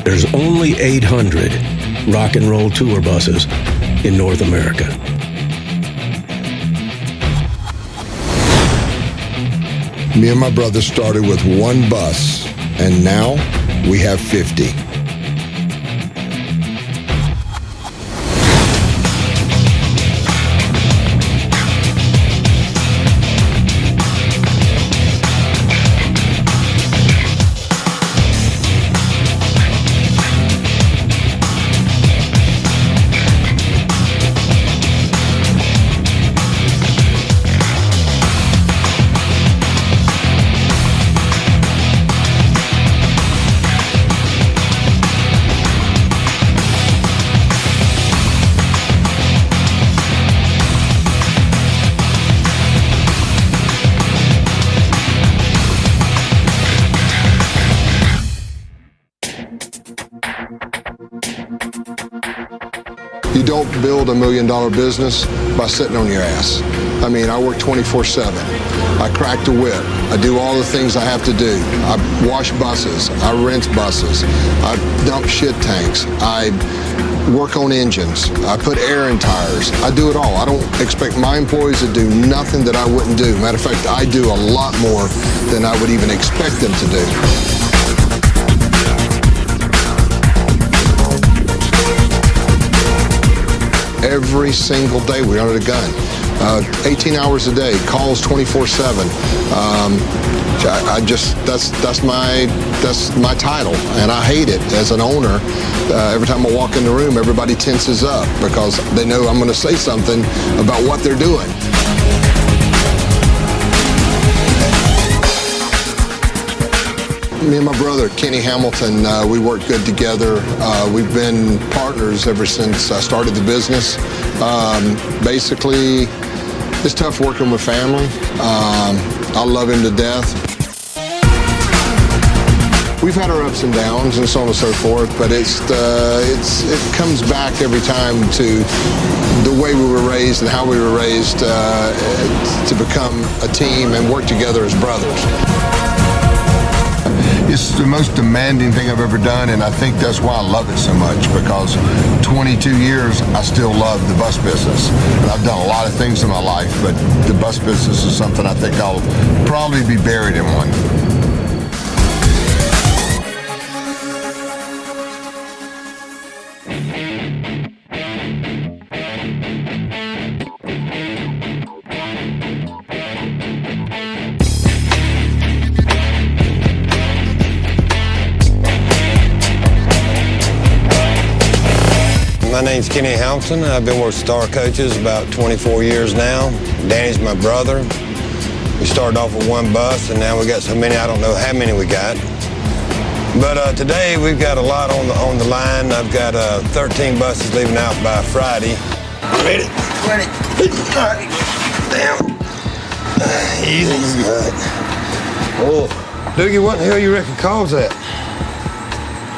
There's only 800 rock and roll tour buses in North America. Me and my brother started with one bus, and now we have 50. You don't build $1 million business by sitting on your ass. I mean, I work 24/7. I crack the whip. I do all the things I have to do. I wash buses. I rinse buses. I dump shit tanks. I work on engines. I put air in tires. I do it all. I don't expect my employees to do nothing that I wouldn't do. Matter of fact, I do a lot more than I would even expect them to do. Every single day we're under the gun. 18 hours a day, calls 24/7. That's my title, and I hate it as an owner. Every time I walk in the room, everybody tenses up because they know I'm going to say something about what they're doing. Me and my brother, Kenny Hamilton, we work good together. We've been partners ever since I started the business. Basically, it's tough working with family. I love him to death. We've had our ups and downs and so on and so forth, but it comes back every time to the way we were raised and how we were raised to become a team and work together as brothers. It's the most demanding thing I've ever done, and I think that's why I love it so much, because 22 years, I still love the bus business. And I've done a lot of things in my life, but the bus business is something I think I'll probably be buried in one. My name's Kenny Hamilton. I've been with Star Coaches about 24 years now. Danny's my brother. We started off with one bus, and now we got so many, I don't know how many we got. But today we've got a lot on the line. I've got 13 buses leaving out by Friday. Ready? Ready. All right. Down. Easy. All right. Oh, Doogie, what the hell you reckon caused that?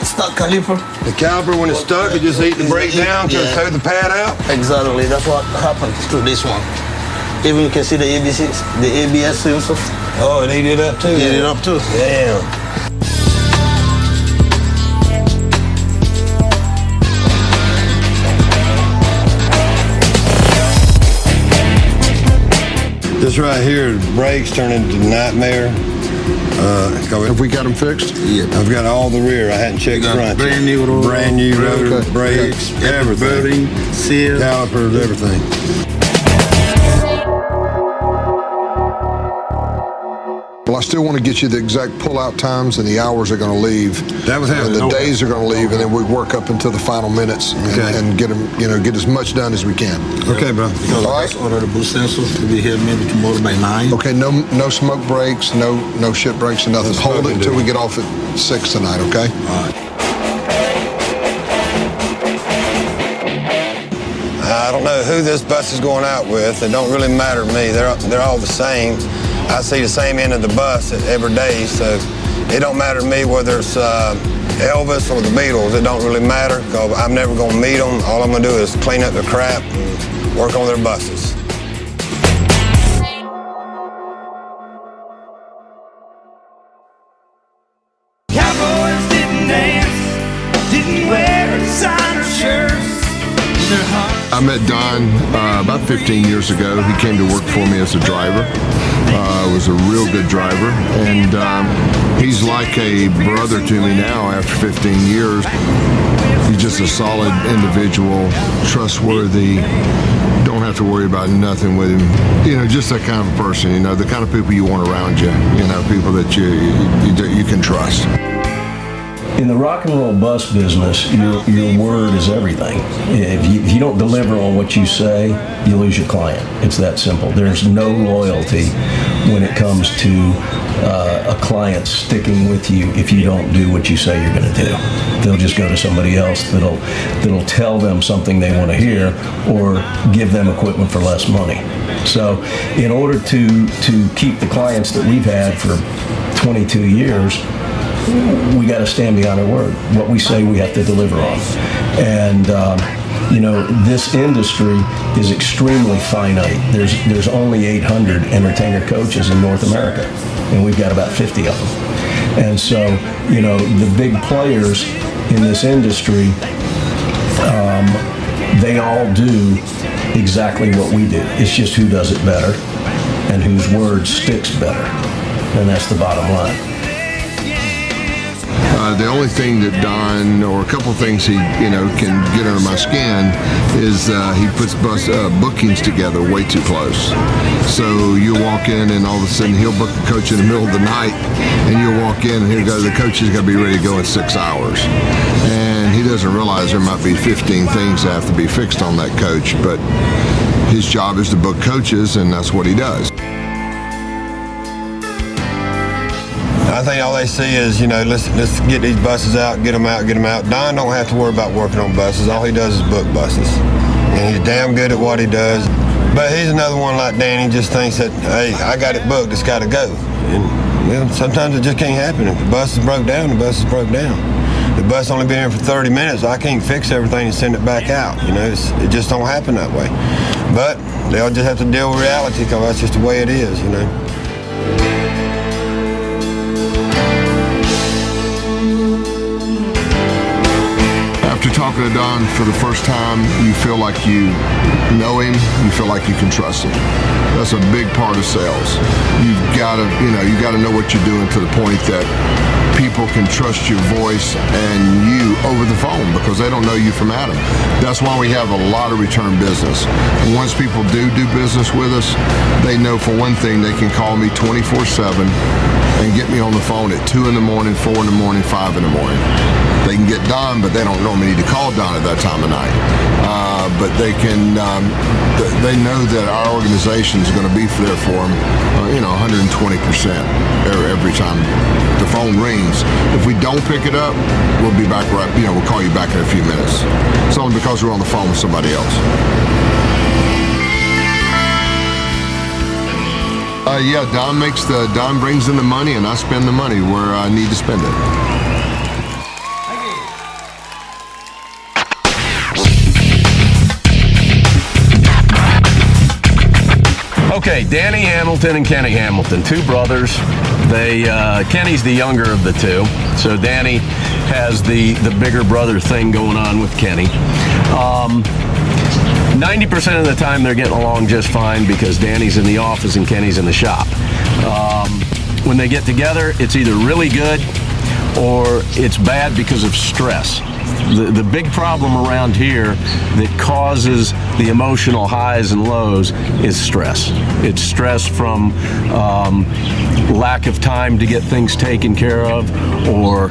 Stuck caliper. The caliper, when it's stuck, it just eat the brake down to throw the pad out? Exactly, that's what happened to this one. Even you can see the ABS sensor. Oh, it ate it up too? Ate it up too. Damn. This right here, the brakes turn into a nightmare. Have we got them fixed? Yeah. I've got all the rear. I hadn't checked the front. Brand new rotor, brakes, everything. Seals. Calipers, everything. Well, I still want to get you the exact pull-out times and the hours they're going to leave. That was and the days they're going to leave, and then we work up until the final minutes and get them, get as much done as we can. Okay, bro. Because I just ordered the boost sensors to be here maybe tomorrow by 9. Okay, no smoke breaks, no shit breaks and nothing. Hold it until we get off at 6 tonight, okay? All right. I don't know who this bus is going out with. It don't really matter to me. They're all the same. I see the same end of the bus every day, so it don't matter to me whether it's Elvis or the Beatles. It don't really matter, because I'm never going to meet them. All I'm going to do is clean up the crap and work on their buses. Cowboys didn't dance I met Don about 15 years ago. He came to work for me as a driver. Was a real good driver, and he's like a brother to me now after 15 years. He's just a solid individual, trustworthy, don't have to worry about nothing with him. You know, just that kind of a person, you know, the kind of people you want around you, you know, people that you can trust. In the rock and roll bus business, your word is everything. If you don't deliver on what you say, you lose your client. It's that simple. There's no loyalty when it comes to a client sticking with you if you don't do what you say you're going to do. They'll just go to somebody else that'll tell them something they want to hear or give them equipment for less money. So in order to keep the clients that we've had for 22 years, we got to stand behind our word. What we say, we have to deliver on. And you know, this industry is extremely finite. There's only 800 entertainer coaches in North America, and we've got about 50 of them. And so, you know, the big players in this industry, they all do exactly what we do. It's just who does it better and whose word sticks better. And that's the bottom line. The only thing that Don, or a couple things he, you know, can get under my skin is he puts bookings together way too close. So you walk in and all of a sudden he'll book a coach in the middle of the night, and you'll walk in and he'll go, the coach is going to be ready to go in 6 hours. And he doesn't realize there might be 15 things that have to be fixed on that coach, but his job is to book coaches, and that's what he does. I think all they see is, you know, let's get these buses out, get them out. Don don't have to worry about working on buses. All he does is book buses. And he's damn good at what he does. But he's another one like Danny, just thinks that, hey, I got it booked, it's got to go. And well, sometimes it just can't happen. If the bus is broke down, the bus is broke down. The bus only been here for 30 minutes. I can't fix everything and send it back out. You know, it just don't happen that way. But they'll just have to deal with reality, because that's just the way it is, you know. After talking to Don for the first time, you feel like you know him, you feel like you can trust him. That's a big part of sales. You've got to know what you're doing to the point that people can trust your voice and you over the phone, because they don't know you from Adam. That's why we have a lot of return business. And once people do business with us, they know for one thing they can call me 24/7 and get me on the phone at 2 in the morning, 4 in the morning, 5 in the morning. They can get Don, but they don't normally need to call Don at that time of night. But they can, they know that our organization is going to be there for them, 120% every time the phone rings. If we don't pick it up, we'll be back right, we'll call you back in a few minutes. It's only because we're on the phone with somebody else. Don brings in the money, and I spend the money where I need to spend it. Okay, Danny Hamilton and Kenny Hamilton, two brothers. Kenny's the younger of the two, so Danny has the bigger brother thing going on with Kenny. 90% of the time they're getting along just fine, because Danny's in the office and Kenny's in the shop. When they get together, it's either really good or it's bad because of stress. The big problem around here that causes the emotional highs and lows is stress. It's stress from lack of time to get things taken care of, or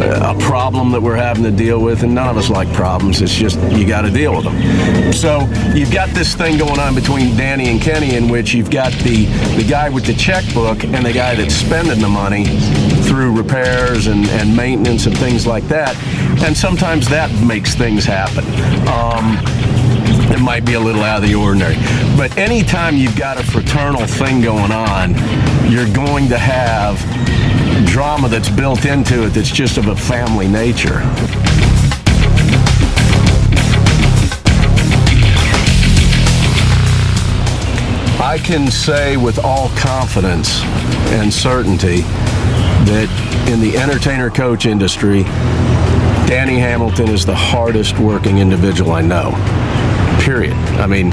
a problem that we're having to deal with, and none of us like problems. It's just, you got to deal with them. So you've got this thing going on between Danny and Kenny, in which you've got the guy with the checkbook and the guy that's spending the money through repairs and maintenance and things like that. And sometimes that makes things happen. It might be a little out of the ordinary. But anytime you've got a fraternal thing going on, you're going to have drama that's built into it that's just of a family nature. I can say with all confidence and certainty that in the entertainer coach industry, Danny Hamilton is the hardest working individual I know, period. I mean,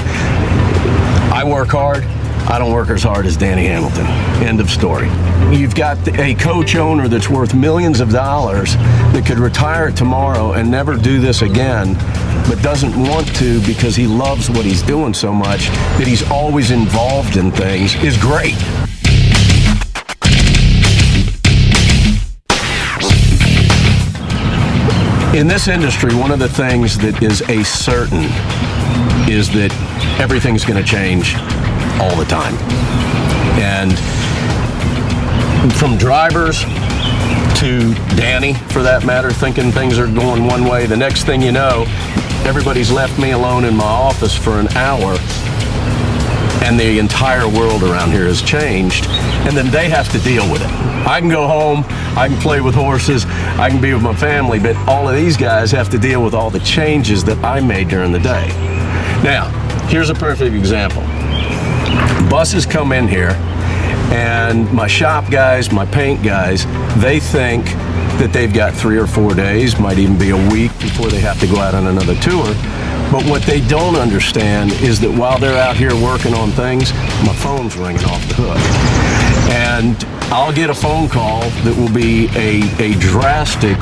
I work hard. I don't work as hard as Danny Hamilton. End of story. You've got a coach owner that's worth millions of dollars that could retire tomorrow and never do this again, but doesn't want to because he loves what he's doing so much that he's always involved in things, is great. In this industry, one of the things that is a certain is that everything's going to change all the time. And from drivers to Danny, for that matter, thinking things are going one way, the next thing you know, everybody's left me alone in my office for an hour, and the entire world around here has changed, and then they have to deal with it. I can go home, I can play with horses, I can be with my family, but all of these guys have to deal with all the changes that I made during the day. Now, here's a perfect example. Buses come in here, and my shop guys, my paint guys, they think that they've got 3 or 4 days, might even be a week before they have to go out on another tour. But what they don't understand is that while they're out here working on things, my phone's ringing off the hook. And I'll get a phone call that will be a drastic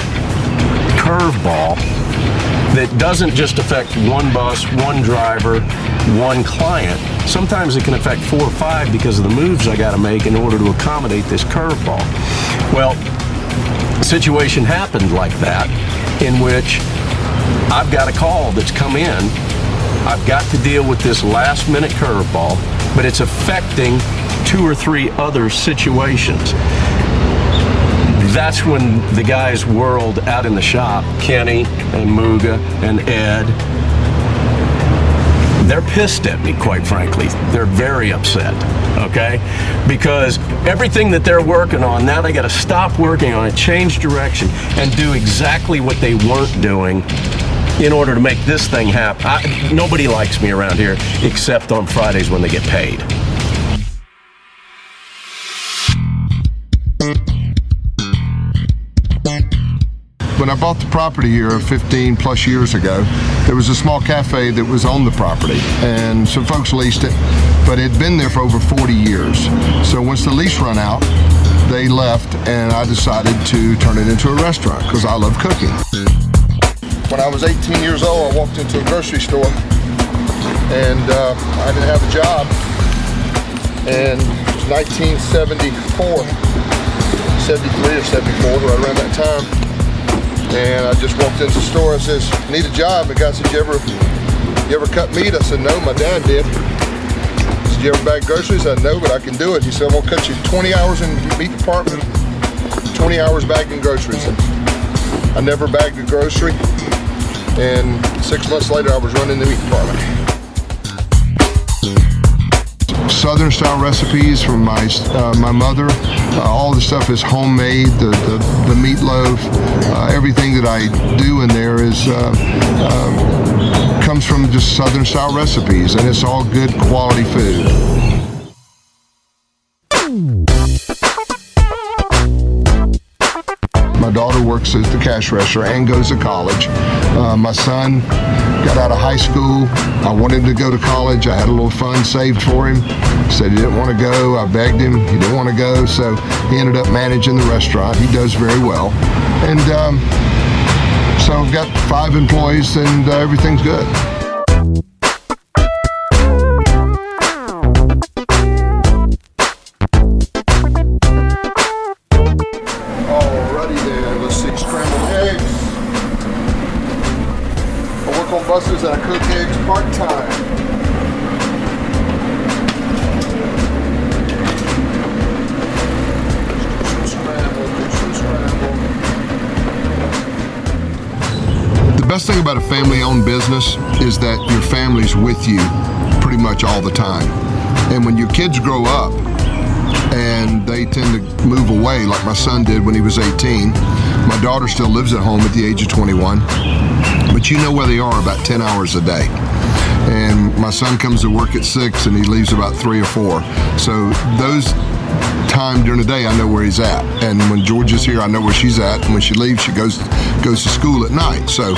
curveball that doesn't just affect one bus, one driver, one client. Sometimes it can affect 4 or 5 because of the moves I got to make in order to accommodate this curveball. Well, a situation happened like that in which I've got a call that's come in. I've got to deal with this last minute curveball, but it's affecting 2 or 3 other situations. That's when the guys' world out in the shop, Kenny and Muga and Ed, they're pissed at me, quite frankly. They're very upset, okay? Because everything that they're working on, now they got to stop working on it, change direction, and do exactly what they weren't doing in order to make this thing happen. Nobody likes me around here except on Fridays when they get paid. When I bought the property here 15 plus years ago, there was a small cafe that was on the property, and some folks leased it, but it had been there for over 40 years. So once the lease ran out, they left, and I decided to turn it into a restaurant because I love cooking. When I was 18 years old, I walked into a grocery store, and I didn't have a job, and it was 1974, 73 or 74, right around that time. And I just walked into the store and says, need a job. The guy said, you ever cut meat? I said, no, my dad did. He said, you ever bag groceries? I said, no, but I can do it. He said, I'm gonna cut you 20 hours in the meat department, 20 hours bagging groceries. And I never bagged a grocery, and 6 months later I was running the meat department. Southern style recipes from my mother. All the stuff is homemade. The meatloaf, everything that I do in there is comes from just Southern style recipes, and it's all good quality food. My daughter works at the cash register and goes to college. My son got out of high school. I wanted him to go to college. I had a little fund saved for him. Said he didn't want to go. I begged him. He didn't want to go, so he ended up managing the restaurant. He does very well. And so I've got 5 employees, and everything's good. Buses and I cook eggs part-time. The best thing about a family-owned business is that your family's with you pretty much all the time. And when your kids grow up and they tend to move away, like my son did when he was 18, my daughter still lives at home at the age of 21. But you know where they are about 10 hours a day. And my son comes to work at 6 and he leaves about 3 or 4. So those time during the day, I know where he's at. And when Georgia's here, I know where she's at. And when she leaves, she goes to school at night. So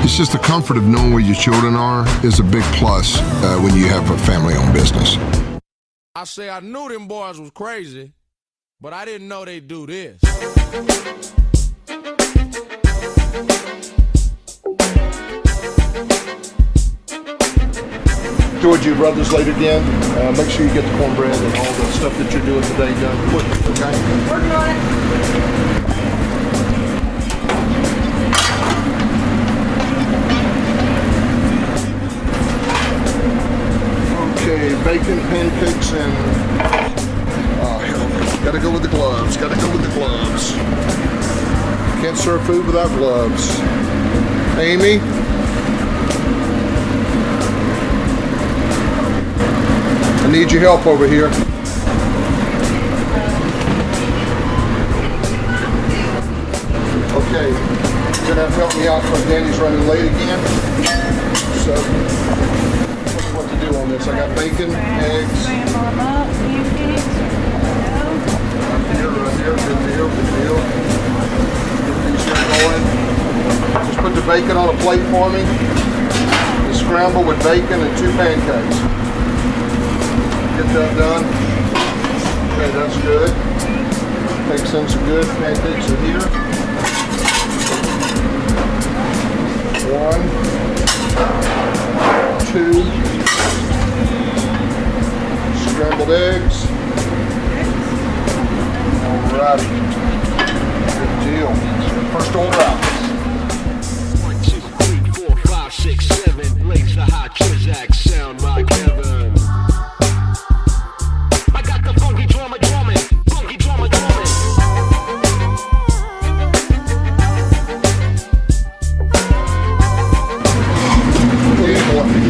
it's just the comfort of knowing where your children are is a big plus when you have a family-owned business. I say I knew them boys was crazy, but I didn't know they'd do this. George, your brother's late again. Make sure you get the cornbread and all the stuff that you're doing today done quick, okay? Working on it. Okay, bacon, pancakes, and gotta go with the gloves. Gotta go with the gloves. Can't serve food without gloves. Amy? I need your help over here. Okay, you're gonna have to help me out because Danny's running late again. So, tell me what to do on this. I got bacon, eggs. Here, right here, good deal, good deal. Get these here going. Just put the bacon on a plate for me. The scramble with bacon and 2 pancakes. Get that done. Okay, that's good. Takes in some good pancakes in here. 1, 2 scrambled eggs. Alrighty. Good deal. First order out. 1, 2, 3, 4, 5, 6, 7. Blaze the hot Trizak sound like heaven. I got the funky drummer drumming, funky drummer drumming.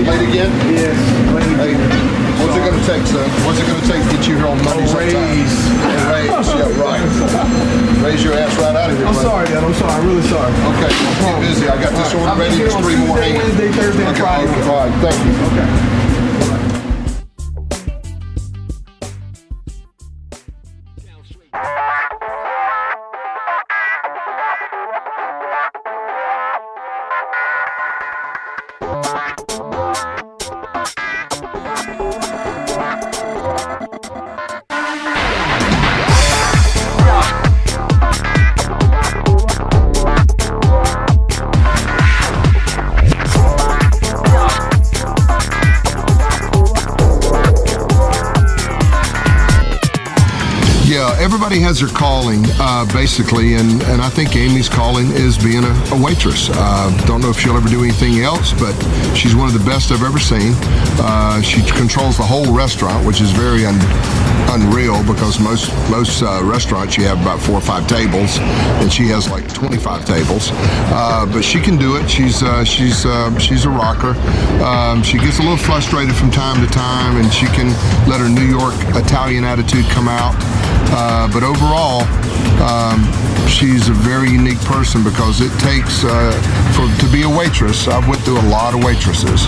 Late again? Yes. Hey, what's it gonna take, son? What's it gonna take to get you here on Monday sometime? Raise. Raise, yeah, right. Raise your ass right out of here, I'm buddy. sorry, Dad. I'm sorry. I'm really sorry. Okay, get busy. I got this order ready. There's 3 more hanging. Wednesday, Thursday, and Okay, Friday. all right, thank you. Okay. Yeah, everybody has their calling, basically, and I think Amy's calling is being a waitress. Don't know if she'll ever do anything else, but she's one of the best I've ever seen. She controls the whole restaurant, which is very unreal because most restaurants you have about 4 or 5 tables, and she has like 25 tables. But she can do it. She's a rocker. She gets a little frustrated from time to time, and she can let her New York Italian attitude come out. But overall, she's a very unique person because it takes, to be a waitress, I've went through a lot of waitresses.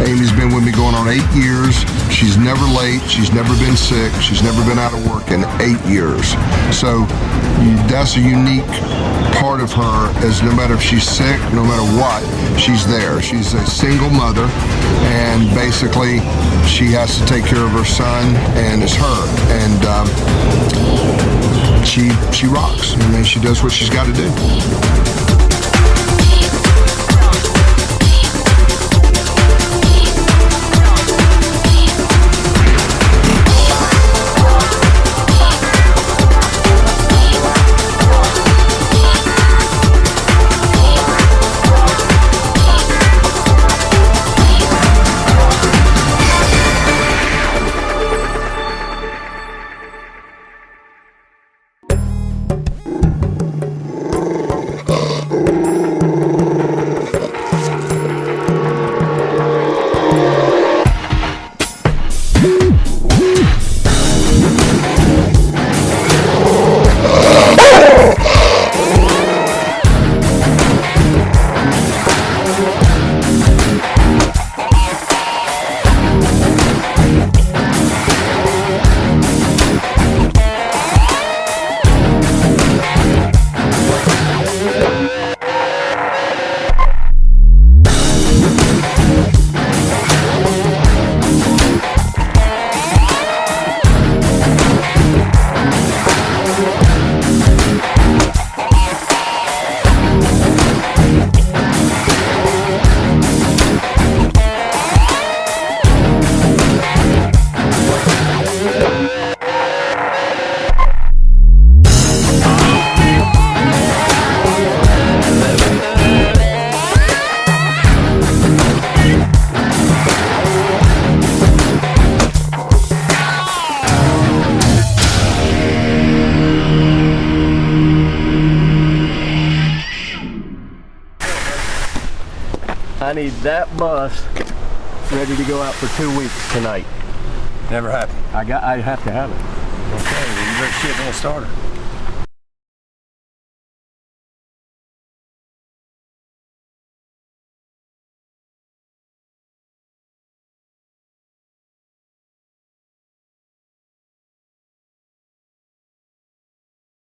Amy's been with me going on 8 years. She's never late. She's never been sick. She's never been out of work in 8 years. So that's a unique part of her is no matter if she's sick, no matter what, she's there. She's a single mother, and basically she has to take care of her son, and it's her. And she rocks. I mean, she does what she's got to do. I need that bus ready to go out for 2 weeks tonight. Never happened. I have to have it. Okay, well, you better ship me a starter.